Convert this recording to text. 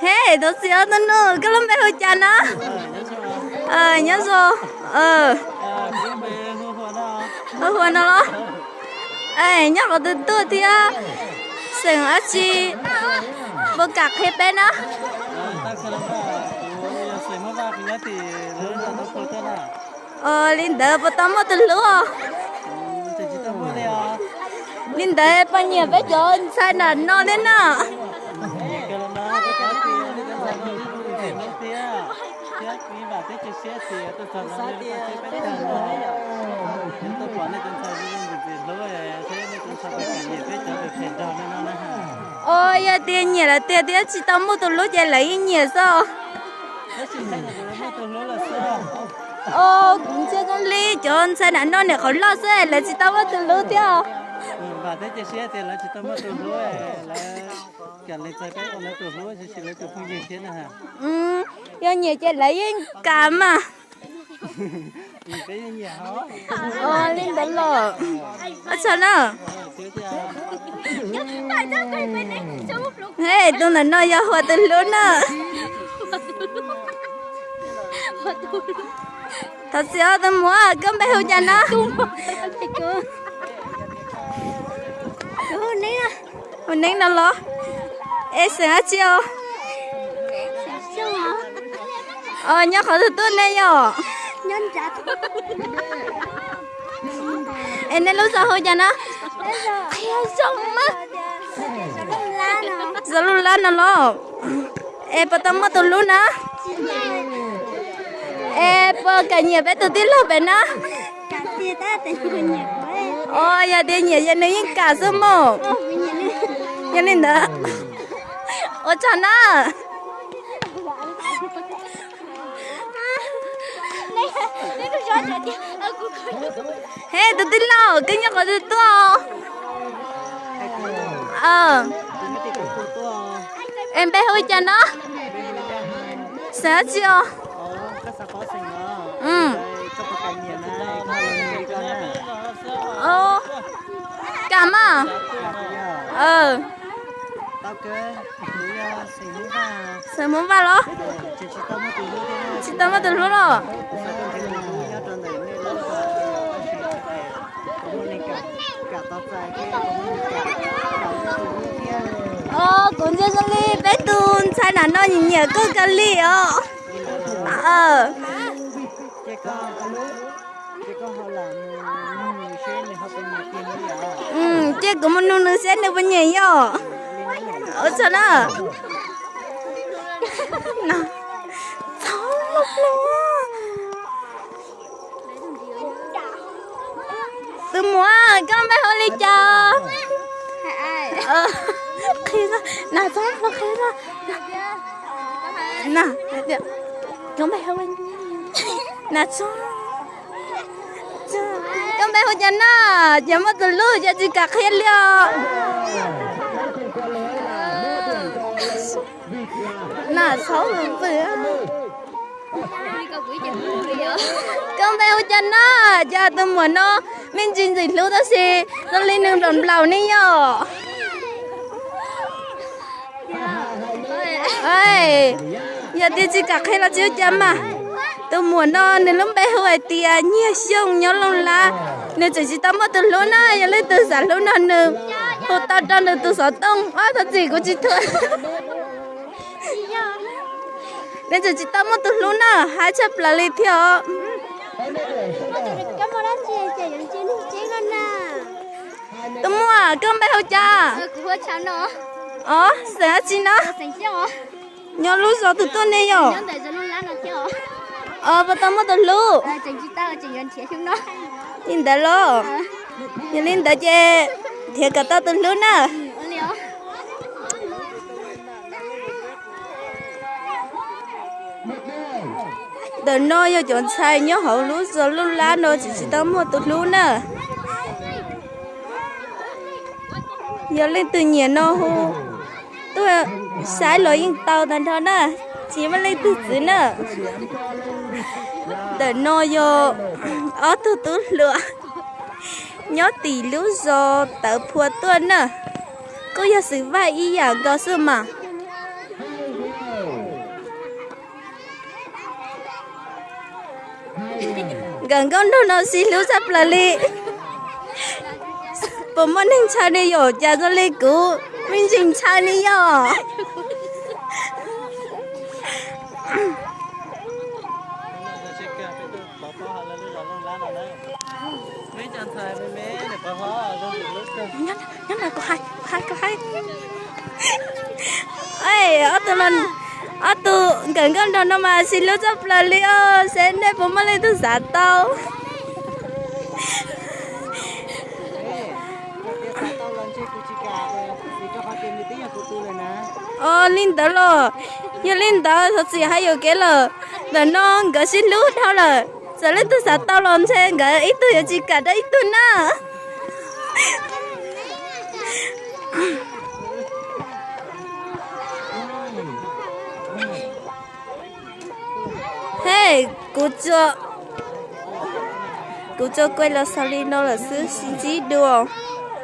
Hey, đó xíu nó nữa, cái lắm bé hơi chán á. Nhớ rồi. Hôn nó. Nhớ có từ từ thì á. Sừng á chi. Bố cạc hết bên á. Linh đỡ bố tắm một từ lúa. Linh đỡ bao nhiêu bé cho sai là nó đến à. Ôi, tiền nhiều là tiền chỉ tao mua từ lúa chạy lấy nhiều sao? Cũng chưa con ly chọn sai nạn non này khó lo sao là chỉ tao mua từ lúa theo. Và thế chỉ thì là chỉ tao mua từ lúa là cả lấy trái cái còn lấy từ lúa chỉ lấy từ phương diện thế này hả? Do nhiều chạy lấy cả mà. Cái gì hả? Linh đến rồi. Sao nữa? Hey, tôi là nói cho hoa từ luôn à. Thật sự tôi muốn con bé hưu chân á. Hôn nén đâu lo. Ê sợ chưa? Nhớ khỏi từ tôi này nhở. Nhân chặt. Em nên lúc sao hôi chân á? Xong á. Giờ luôn lan nó lo. Em bắt tao mất tôi luôn á. Em cả nhà bé tôi tin lo bé nó. Cả tiền ta tiền của nhà của em. Giờ tiền nhà nên những cả số mồ. Nhà nên đó. Chán á. Hey, tôi tin lo, cái nhà có tôi to. Em bé hơi chân đó. Sao chưa? Cảm à? Sẽ muốn vào đó. Chị tao mất từ lúc rồi. Cũng chưa xong đi bé tuôn sai là nó nhìn nhẹ cứ cái ly chứ cũng muốn nuôi nước xét được bao nhiêu yo sao nữa nào xấu lắm luôn tôi muốn con bé hơi ly cho khi ra nào sao nó khi ra nào được con bé hơi nào sao con bé hơi chân á giờ mất từ lúc giờ chỉ cả khi liao nào xấu lắm vậy con bé hơi chân á giờ tôi muốn nó mình chỉ lúc đó xí nó lên đường đòn lầu này nhở giờ đi chỉ cả khi là chiếu chấm mà tôi muốn nó nên lúc bé hơi tia nhiều xong nhớ luôn là nên chỉ tao mất từ lúc này giờ lấy từ sản lúc nào nữa hồ tao cho được từ sáu tông thật gì của chị thôi nên chỉ tao mất từ lúc nào hai chấp là đi theo tôi mua con bé hậu cha sẽ chi nó nhớ lúc giờ từ tuần này nhở và tao mất từ lúc nhìn thấy lo nhìn thấy che thì cả tao từ lúc nè từ nơi giờ chọn sai nhớ hậu lúc giờ lúc lá nó chỉ tao mất từ lúc nè giờ lên từ nhà nó hô tôi sai lỗi những tàu thành thôi nè chỉ mà lên từ dưới nè để nó vô ở từ lửa nhớ tỷ lúc giờ tự phua tuần nè có giờ sự vai ý à có sự mà gần con đâu nó xin lưu sắp là li bố mất nên cha đi rồi cha cho li cũ mình chỉnh cha đi rồi nhớ là có hai ê ở tụi mình ở tụi gần con đâu nó mà xin lưu sắp là li ơ sẽ đây bố mất lên từ xã tao linh đó rồi giờ linh đó thật sự hay有cái là nó cái xin lút thôi là giờ lên từ sát tao làm xem cái ít tuổi chỉ cả đấy ít tuổi na hey cô cho quay là sao đi nó là xứ xin chỉ được